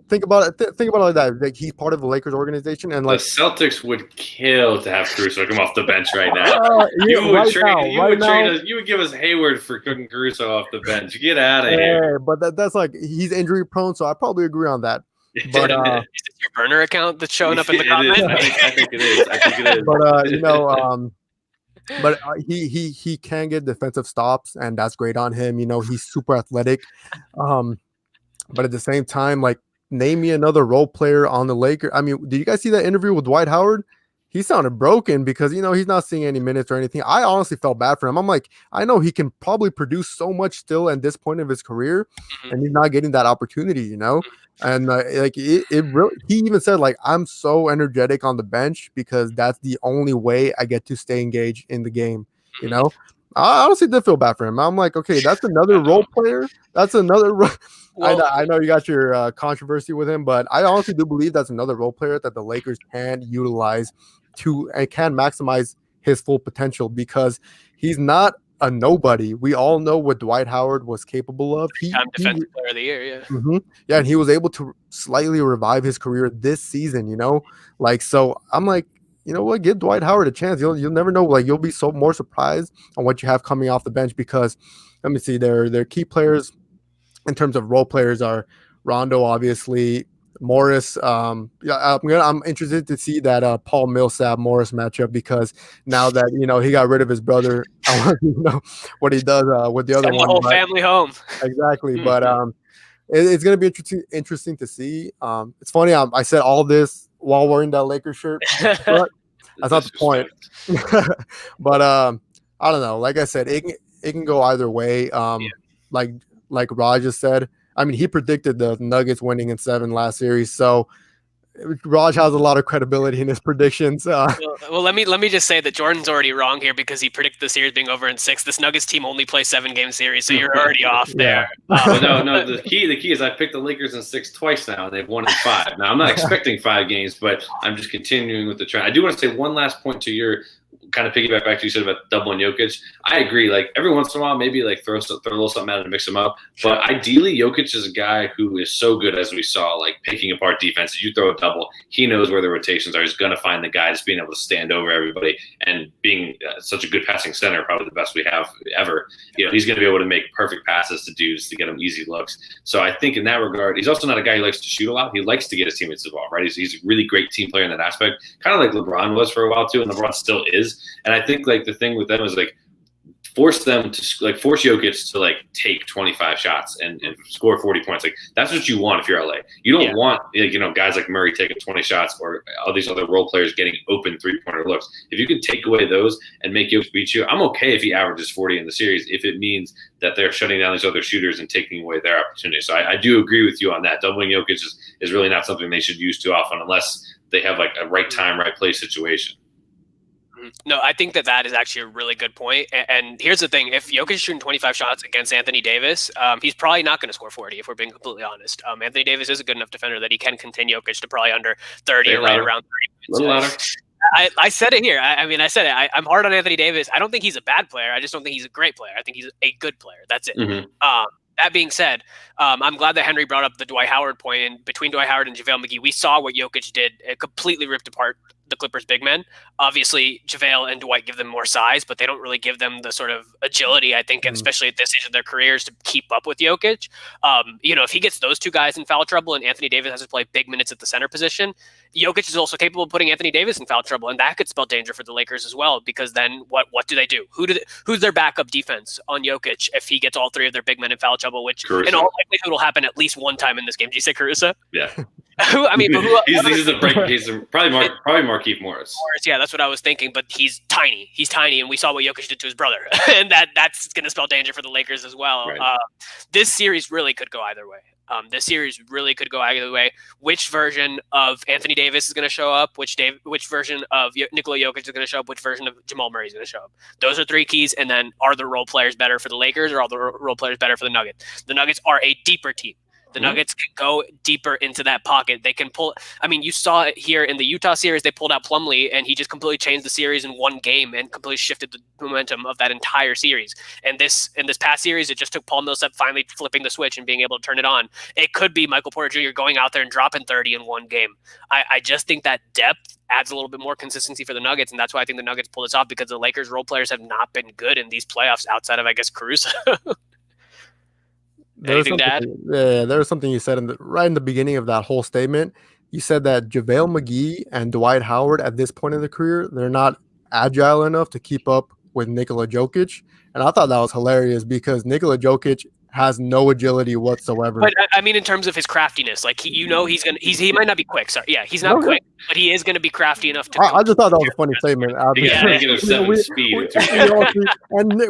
think about it. Think about it like that. Like, he's part of the Lakers organization, and the Celtics would kill to have Caruso come off the bench right now. You would give us Hayward for cooking Caruso off the bench. Get out of here. But that's he's injury prone, so I probably agree on that. But is this your burner account that's showing up in the comments? I think it is. But he can get defensive stops, and that's great on him. He's super athletic. But at the same time, name me another role player on the Lakers. I mean, did you guys see that interview with Dwight Howard? he sounded broken because he's not seeing any minutes or anything. I honestly felt bad for him. I'm like, I know he can probably produce so much still at this point of his career, and he's not getting that opportunity, And like it really, he even said like, I'm so energetic on the bench because that's the only way I get to stay engaged in the game. I honestly did feel bad for him. I'm like, okay, that's another role player. That's another. Well, I know you got your controversy with him, but I honestly do believe that's another role player that the Lakers can utilize and can maximize his full potential because he's not a nobody. We all know what Dwight Howard was capable of. Defensive player of the year, yeah. Yeah, and he was able to slightly revive his career this season, Like, so I'm like, you know what? Give Dwight Howard a chance. You'll never know. Like, you'll be so more surprised on what you have coming off the bench because, let me see, their key players in terms of role players are Rondo, obviously, Morris. I'm interested to see that Paul Millsap Morris matchup because now that he got rid of his brother, I want to know what he does with the other one. The whole family home. Exactly, but it's going to be interesting to see. It's funny. I said all this while wearing that Lakers shirt, but that's not the point. But I don't know. Like I said, it can go either way. Like Raj just said, I mean, he predicted the Nuggets winning in 7 last series, so Raj has a lot of credibility in his predictions. Well, let me just say that Jordan's already wrong here because he predicted the series being over in 6. This Nuggets team only plays 7-game series, so you're already off there. No. The key is I picked the Lakers in 6 twice now, and they've won in 5. Now I'm not expecting 5 games, but I'm just continuing with the trend. I do want to say one last point to your kind of piggyback back to you said about doubling Jokic. I agree. Like every once in a while, maybe like throw a little something out and mix them up. But ideally, Jokic is a guy who is so good, as we saw, like picking apart defenses. You throw a double, he knows where the rotations are. He's going to find the guy that's being able to stand over everybody and being such a good passing center, probably the best we have ever. He's going to be able to make perfect passes to dudes to get them easy looks. So I think in that regard, he's also not a guy who likes to shoot a lot. He likes to get his teammates involved, right? He's a really great team player in that aspect, kind of like LeBron was for a while too, and LeBron still is. And I think like the thing with them is like force Jokic to like take 25 shots and score 40 points. Like that's what you want if you're LA. You don't want guys like Murray taking 20 shots or all these other role players getting open 3-pointer looks. If you can take away those and make Jokic beat you, I'm okay if he averages 40 in the series if it means that they're shutting down these other shooters and taking away their opportunity. So I do agree with you on that. Doubling Jokic is really not something they should use too often unless they have like a right time, right place situation. No, I think that is actually a really good point. And here's the thing. If Jokic is shooting 25 shots against Anthony Davis, he's probably not going to score 40, if we're being completely honest. Anthony Davis is a good enough defender that he can contain Jokic to probably under 30 or right around 30 minutes. I said it here. I said it. I'm hard on Anthony Davis. I don't think he's a bad player. I just don't think he's a great player. I think he's a good player. That's it. That being said, I'm glad that Henry brought up the Dwight Howard point. And between Dwight Howard and JaVale McGee, we saw what Jokic did. It completely ripped apart the Clippers' big men. Obviously, JaVale and Dwight give them more size, but they don't really give them the sort of agility, I think, especially at this stage of their careers, to keep up with Jokic. If he gets those two guys in foul trouble and Anthony Davis has to play big minutes at the center position, Jokic is also capable of putting Anthony Davis in foul trouble, and that could spell danger for the Lakers as well, because then what do they do? Who's their backup defense on Jokic if he gets all 3 of their big men in foul trouble, which Caruso. In all likelihood will happen at least one time in this game. Did you say Caruso? Yeah. He's a break. He's probably Markieff Morris. Yeah, that's what I was thinking. But he's tiny. He's tiny, and we saw what Jokic did to his brother, and that's going to spell danger for the Lakers as well. Right. This series really could go either way. Which version of Anthony Davis is going to show up? Which version of Nikola Jokic is going to show up? Which version of Jamal Murray is going to show up? Those are 3 keys. And then, are the role players better for the Lakers, or are the role players better for the Nuggets? The Nuggets are a deeper team. The Nuggets can go deeper into that pocket. They can pull. I mean, you saw it here in the Utah series. They pulled out Plumlee, and he just completely changed the series in one game and completely shifted the momentum of that entire series. And in this past series, it just took Paul Millsap finally flipping the switch and being able to turn it on. It could be Michael Porter Jr. going out there and dropping 30 in one game. I just think that depth adds a little bit more consistency for the Nuggets, and that's why I think the Nuggets pull this off, because the Lakers role players have not been good in these playoffs outside of, I guess, Caruso. Anything to add? Yeah, there was something you said right in the beginning of that whole statement. You said that JaVale McGee and Dwight Howard at this point in their career, they're not agile enough to keep up with Nikola Jokic. And I thought that was hilarious, because Nikola Jokic has no agility whatsoever. But I mean, in terms of his craftiness, like he might not be quick. Sorry, yeah, he's not quick, but he is gonna be crafty enough to. I just thought that was a funny statement.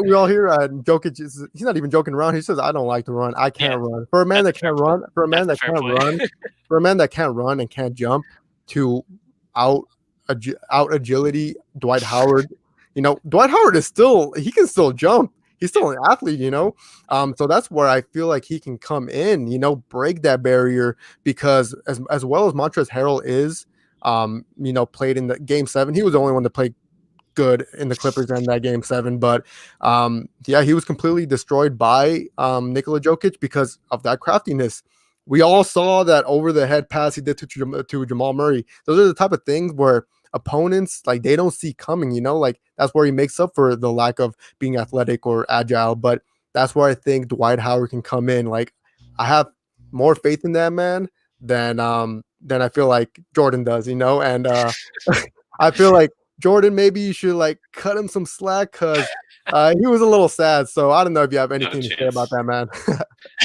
We all hear Jokic. He's not even joking around. He says, "I don't like to run. I can't run." For a man that can't run, for a man that can't run and can't jump, to out agility Dwight Howard. Dwight Howard he can still jump. He's still an athlete, so that's where I feel like he can come in, break that barrier, because as well as Montrezl Harrell is, played in the game 7. He was the only one to play good in the Clippers in that game 7, but he was completely destroyed by Nikola Jokic because of that craftiness. We all saw that over the head pass he did to Jamal Murray. Those are the type of things where opponents, like, they don't see coming, like that's where he makes up for the lack of being athletic or agile. But that's where I think Dwight Howard can come in. Like, I have more faith in that man than I feel like Jordan does, and I feel like Jordan, maybe you should like cut him some slack, because he was a little sad. So I don't know if you have anything to say about that, man.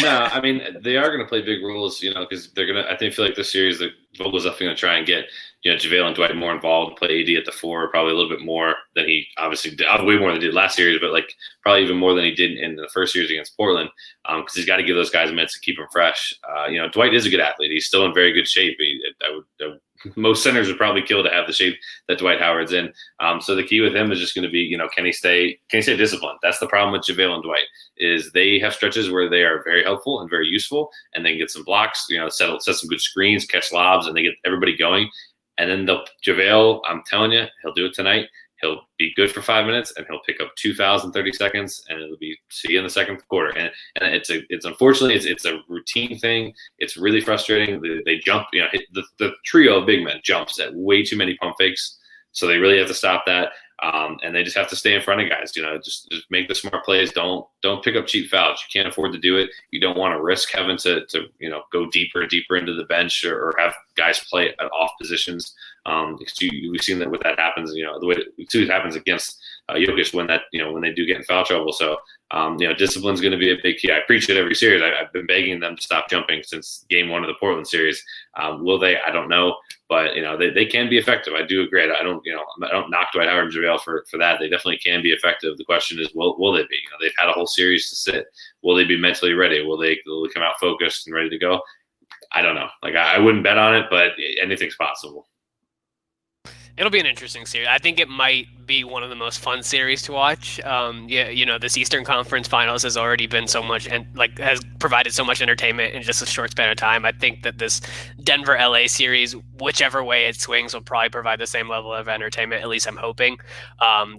No, I mean, they are going to play big roles, because they're going to, I feel like this series, the Vogel's definitely going to try and get, JaVale and Dwight more involved, play AD at the 4, probably a little bit more than he obviously did, way more than he did last series, but like probably even more than he did in the first series against Portland, because he's got to give those guys minutes to keep them fresh. Dwight is a good athlete. He's still in very good shape. Most centers would probably kill to have the shape that Dwight Howard's in. So the key with him is just going to be, can he stay disciplined? That's the problem with JaVale and Dwight, is they have stretches where they are very helpful and very useful, and they can get some blocks, set some good screens, catch lobs, and they get everybody going. And then JaVale, I'm telling you, he'll do it tonight. He'll be good for 5 minutes, and he'll pick up 2 fouls in 30 seconds, and it'll be see you in the second quarter. And it's unfortunately it's a routine thing. It's really frustrating. They jump, the trio of big men jumps at way too many pump fakes, so they really have to stop that. And they just have to stay in front of guys. Just make the smart plays. Don't pick up cheap fouls. You can't afford to do it. You don't want to risk having to go deeper into the bench or have guys play at off positions. Because we've seen that when that happens, the way it happens against Jokic when they do get in foul trouble. So, discipline is going to be a big key. I preach it every series. I've been begging them to stop jumping since game 1 of the Portland series. Will they? I don't know. But, they can be effective. I do agree. I don't knock Dwight Howard and JaVale for that. They definitely can be effective. The question is, will they be? They've had a whole series to sit. Will they be mentally ready? Will they come out focused and ready to go? I don't know. Like, I wouldn't bet on it, but anything's possible. It'll be an interesting series. I think it might be one of the most fun series to watch. This Eastern Conference Finals has already been so much and has provided so much entertainment in just a short span of time. I think that this Denver-LA series, whichever way it swings, will probably provide the same level of entertainment. At least I'm hoping.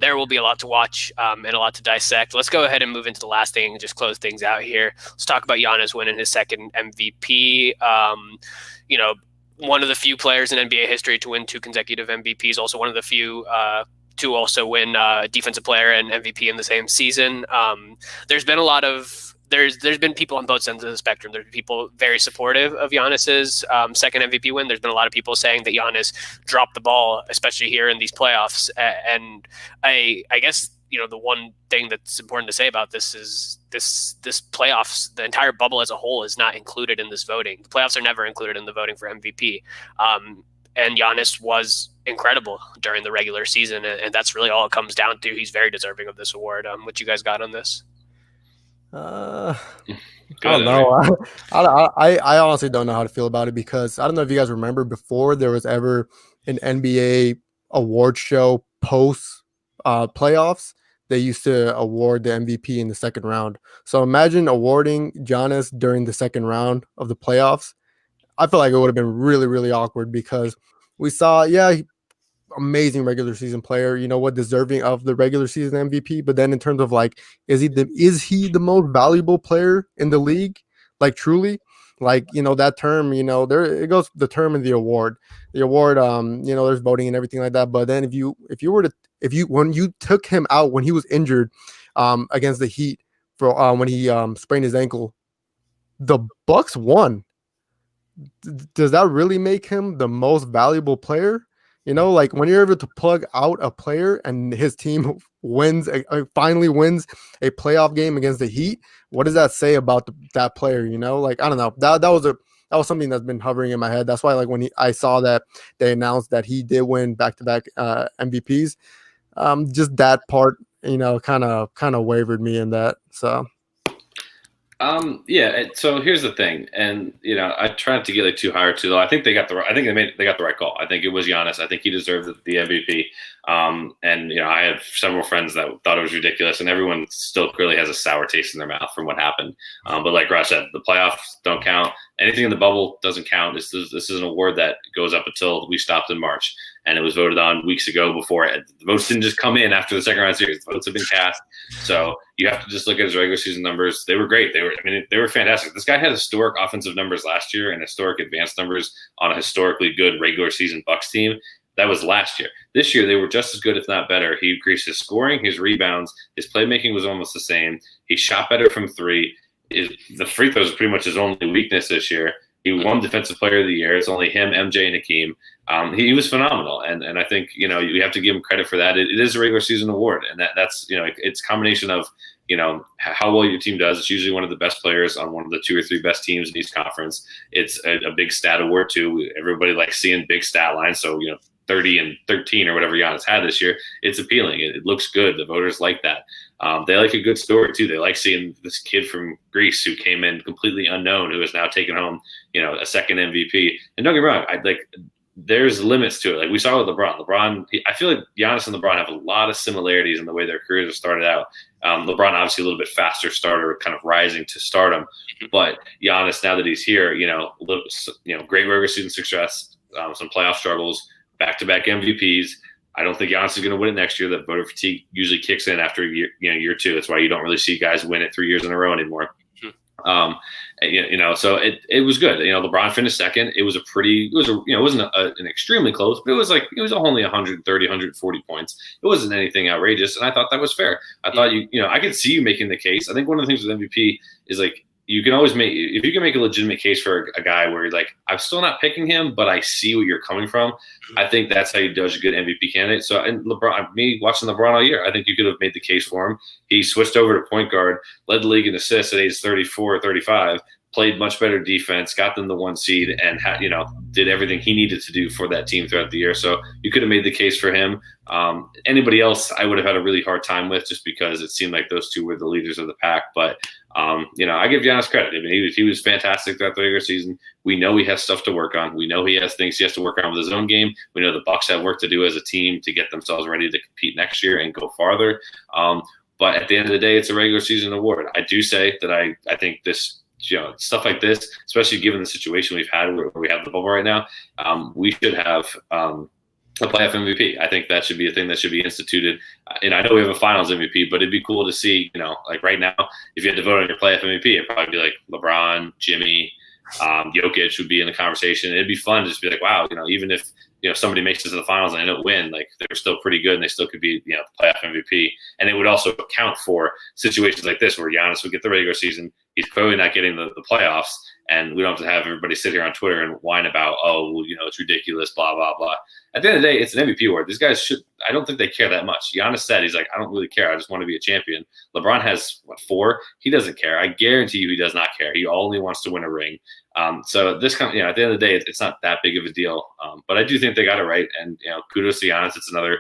There will be a lot to watch and a lot to dissect. Let's go ahead and move into the last thing and just close things out here. Let's talk about Giannis winning his second MVP. One of the few players in NBA history to win 2 consecutive MVPs, also one of the few to also win Defensive Player and MVP in the same season. There's been there's been people on both ends of the spectrum. There's people very supportive of Giannis's second MVP win. There's been a lot of people saying that Giannis dropped the ball, especially here in these playoffs. And I guess the one thing that's important to say about this is this playoffs, the entire bubble as a whole is not included in this voting. The playoffs are never included in the voting for MVP. And Giannis was incredible during the regular season, and that's really all it comes down to. He's very deserving of this award. What you guys got on this? I don't know. I honestly don't know how to feel about it, because I don't know if you guys remember before there was ever an NBA award show post playoffs. They used to award the MVP in the second round. So imagine awarding Giannis during the second round of the playoffs. I feel like it would have been really, really awkward, because we saw, amazing regular season player, deserving of the regular season MVP. But then in terms of is he the most valuable player in the league? Like, truly? That term, there it goes, the term and the award. The award, there's voting and everything like that. But then when you took him out when he was injured against the Heat for when he sprained his ankle, the Bucks won. Does that really make him the most valuable player? You know, like when you're able to plug out a player and his team finally wins a playoff game against the Heat, what does that say about that player? You know, like I don't know. That was something that's been hovering in my head. That's why, like when I saw that they announced that he did win back-to-back MVPs, just that part, you know, kind of wavered me in that. So. Yeah. So here's the thing, and I tried to get like too high or too low. I think they got the right call. I think it was Giannis. I think he deserved the MVP. And I had several friends that thought it was ridiculous, and everyone still clearly has a sour taste in their mouth from what happened. But like Raj said, the playoffs don't count. Anything in the bubble doesn't count. This is an award that goes up until we stopped in March, and it was voted on weeks ago before it. The votes didn't just come in after the second round series. The votes have been cast. So you have to just look at his regular season numbers. They were great. They were fantastic. This guy had historic offensive numbers last year and historic advanced numbers on a historically good regular season Bucks team. That was last year. This year, they were just as good, if not better. He increased his scoring, his rebounds, his playmaking was almost the same. He shot better from three. The free throws was pretty much his only weakness this year. He won Defensive Player of the Year. It's only him, MJ, and Hakeem. He was phenomenal, and I think you have to give him credit for that. It is a regular season award, and that's it's a combination of how well your team does. It's usually one of the best players on one of the 2 or 3 best teams in each conference. It's a big stat award too. Everybody likes seeing big stat lines, so 30 and 13 or whatever Giannis had this year. It's appealing. It looks good. The voters like that. They like a good story too. They like seeing this kid from Greece who came in completely unknown, who has now taken home, a second MVP. And don't get me wrong, there's limits to it. Like we saw with LeBron. I feel like Giannis and LeBron have a lot of similarities in the way their careers have started out. LeBron obviously a little bit faster starter, kind of rising to stardom, but Giannis now that he's here, great regular season success, some playoff struggles, back-to-back MVPs. I don't think Giannis is going to win it next year. The voter fatigue usually kicks in after year 2. That's why you don't really see guys win it 3 years in a row anymore. So it was good. LeBron finished second. It wasn't an extremely close, but it was only 130, 140 points. It wasn't anything outrageous, and I thought that was fair. I thought I could see you making the case. I think one of the things with MVP is you can always if you can make a legitimate case for a guy where you're like, I'm still not picking him, but I see where you're coming from. I think that's how you judge a good MVP candidate. So, and LeBron, me watching LeBron all year, I think you could have made the case for him. He switched over to point guard, led the league in assists at age 34 or 35, played much better defense, got them the 1 seed, and did everything he needed to do for that team throughout the year. So you could have made the case for him. Anybody else, I would have had a really hard time with, just because it seemed like those two were the leaders of the pack. But I give Giannis credit. He was fantastic throughout the regular season. We know he has stuff to work on. We know he has things he has to work on with his own game. We know the Bucks have work to do as a team to get themselves ready to compete next year and go farther. But at the end of the day, it's a regular season award. I do say that I think this, stuff like this, especially given the situation we've had where we have the bubble right now, we should have a playoff MVP. I think that should be a thing that should be instituted. And I know we have a finals MVP, but it'd be cool to see, like right now, if you had to vote on your playoff MVP, it'd probably be like LeBron, Jimmy, Jokic would be in the conversation. It'd be fun to just be like, wow, even if somebody makes it to the finals and they don't win, like they're still pretty good and they still could be the playoff MVP. And it would also account for situations like this where Giannis would get the regular season. He's clearly not getting the playoffs, and we don't have to have everybody sit here on Twitter and whine about, it's ridiculous, blah, blah, blah. At the end of the day, it's an MVP award. These guys I don't think they care that much. Giannis said, he's like, I don't really care. I just want to be a champion. LeBron has, 4? He doesn't care. I guarantee you he does not care. He only wants to win a ring. So this kind of, at the end of the day, it's not that big of a deal. But I do think they got it right. And, kudos to Giannis. It's another,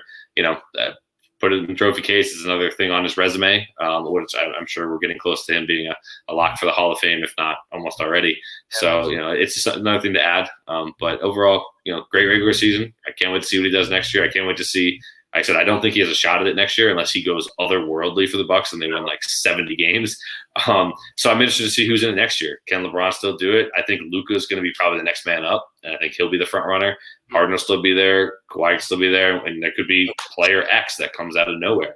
put it in the trophy case is another thing on his resume, which I'm sure we're getting close to him being a lock for the Hall of Fame, if not almost already. So, it's just another thing to add. But overall, great regular season. I can't wait to see what he does next year. I can't wait to see. Like I said, I don't think he has a shot at it next year unless he goes otherworldly for the Bucks and they win like 70 games. So I'm interested to see who's in it next year. Can LeBron still do it? I think Luka is going to be probably the next man up, and I think he'll be the front runner. Harden will still be there. Kawhi will still be there, and there could be player X that comes out of nowhere.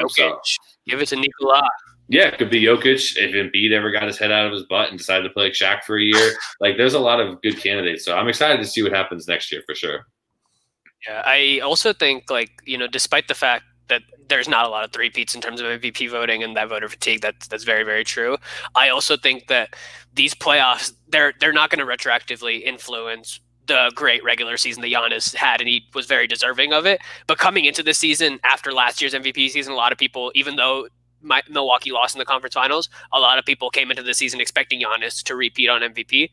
So give it to Nikola. Yeah, it could be Jokic if Embiid ever got his head out of his butt and decided to play like Shaq for a year. Like, there's a lot of good candidates. So I'm excited to see what happens next year for sure. Yeah, I also think, despite the fact that there's not a lot of three-peats in terms of MVP voting and that voter fatigue, that's very, very true. I also think that these playoffs, they're not going to retroactively influence the great regular season that Giannis had, and he was very deserving of it. But coming into the season after last year's MVP season, a lot of people, even though Milwaukee lost in the conference finals, a lot of people came into the season expecting Giannis to repeat on MVP.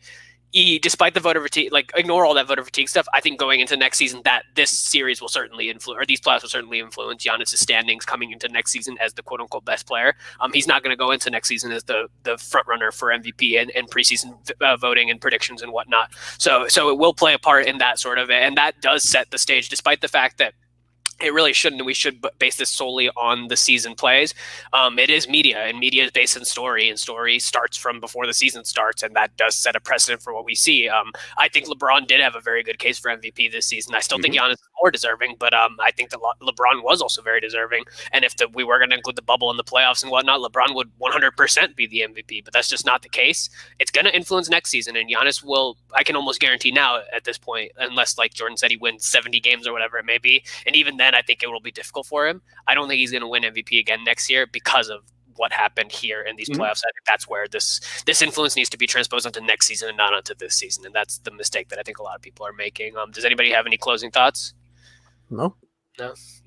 Despite the voter fatigue, like ignore all that voter fatigue stuff, I think going into next season that this series will certainly influence, or these playoffs will certainly influence Giannis' standings coming into next season as the quote unquote best player. He's not going to go into next season as the front runner for MVP and preseason voting and predictions and whatnot. So it will play a part in that sort of, and that does set the stage, despite the fact that it really shouldn't. We should base this solely on the season plays. It is media, and media is based on story, and story starts from before the season starts, and that does set a precedent for what we see. I think LeBron did have a very good case for MVP this season. I still think Giannis is more deserving, but I think that LeBron was also very deserving. And if we were going to include the bubble in the playoffs and whatnot, LeBron would 100% be the MVP, but that's just not the case. It's going to influence next season, and Giannis will, I can almost guarantee now at this point, unless like Jordan said, he wins 70 games or whatever it may be, and even then I think it will be difficult for him. I don't think he's going to win MVP again next year because of what happened here in these playoffs. I think that's where this influence needs to be transposed onto next season and not onto this season, and that's the mistake that I think a lot of people are making. Does anybody have any closing thoughts? No.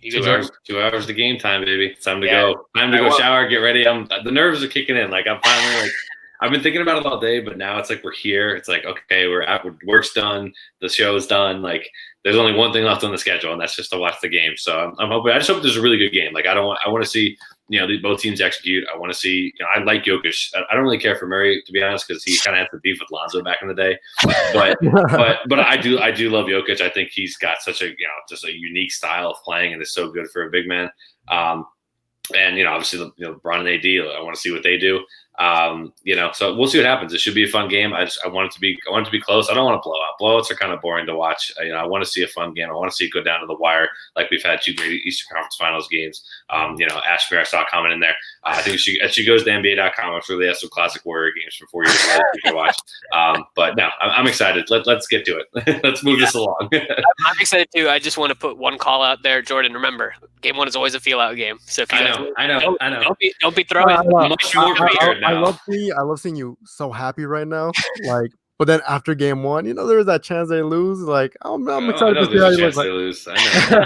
You 2 hours to game time, baby. It's time to go. Time to go shower, get ready. The nerves are kicking in. Like I'm finally like I've been thinking about it all day, but now it's like we're here. It's like, okay, work's done, the show's done. Like there's only one thing left on the schedule, and that's just to watch the game. So I'm hoping. I just hope there's a really good game. Like I want to see both teams execute. I want to see. I like Jokic. I don't really care for Murray, to be honest, because he kind of had to beef with Lonzo back in the day. But I do love Jokic. I think he's got such a just a unique style of playing, and is so good for a big man. And obviously LeBron and AD. I want to see what they do. So we'll see what happens. It should be a fun game. I want it to be close. I don't want to blow out. Blowouts are kind of boring to watch. I want to see a fun game. I want to see it go down to the wire, like we've had 2 great Eastern Conference Finals games. Ashmere, I saw a comment in there. I think as she goes to NBA.com, I'm sure they have some classic Warrior games from 4 years ago we can watch. But no, I'm excited. Let's get to it. Let's move this along. I'm excited too. I just want to put one call out there, Jordan. Remember, game 1 is always a feel-out game. So if you I know. Don't be throwing much more prepared now. I love seeing you so happy right now. Like, but then after game 1, there was that chance they lose. Like, I'm excited to see how you look. They lose. I know.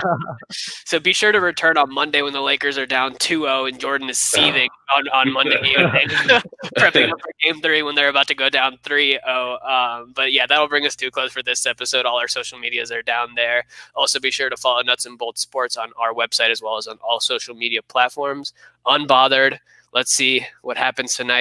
So be sure to return on Monday when the Lakers are down 2-0 and Jordan is seething on Monday evening, prepping up for game 3 when they're about to go down 3-0. But yeah, that'll bring us to a close for this episode. All our social medias are down there. Also, be sure to follow Nuts and Bolts Sports on our website as well as on all social media platforms. Unbothered. Let's see what happens tonight.